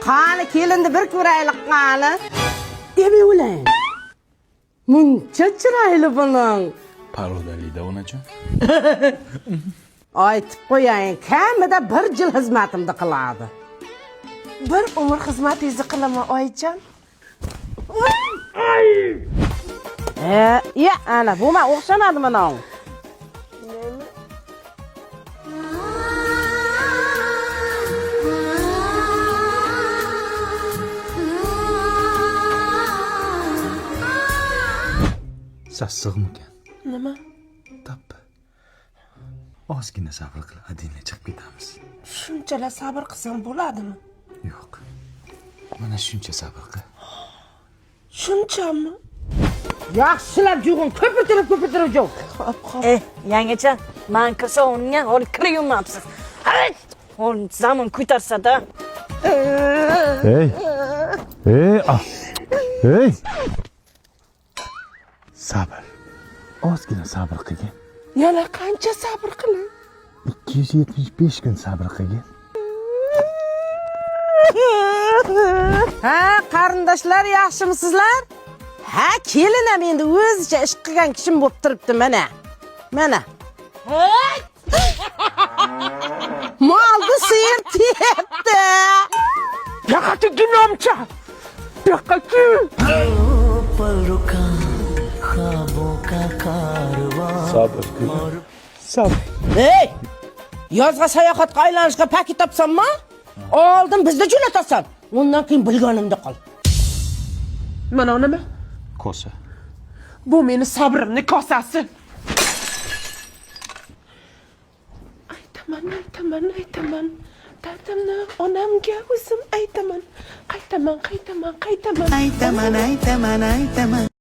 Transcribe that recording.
Qani kelindi bir ko'raylik qani. Demi o'lang. Muncha chiroyli buning. Parodalida onajon. Aytib qo'ying, kamida 1 yil xizmatimni qiladi. Bir umr xizmatingizni qilaman oyijon. Ya, ana bu men o'xshamadi mana. Sassiqmikan? Nima? Tappi. Ozgina sabr qil, adina chiqib ketamiz. Shunchalar sabr qilsam bo'ladimi? Yo'q. Mana shuncha sabr qil. Shunchami? Yaxshilab jug'in, ko'pirtirib jug'. Yangacha, men kirsa unga olib kirayapsiz. Ol zamon ko'tarsa-da. Hey. Hey. Sabr. Ozgina sabr qilgin. Yana qancha sabr qilay? 275 kun sabr qilgin. Ha, qarindoshlar yaxshimisizlar? Ha, kelinam endi o'zicha ish qilgan kishim bo'lib turibdi mana. Mana. Molni sir tepdi. Yaqati ginomcha. Yaqati. Sabr. Hey! Yozga sayohatga aylanishga paket topsammi? Oldin bizni jo'natasan. Undan keyin bilganimda qol. Mana nima? Kosa. Bu meni sabrimni kosasi. Aytaman. Dadamni onamga o'zim aytaman. Qaytaman.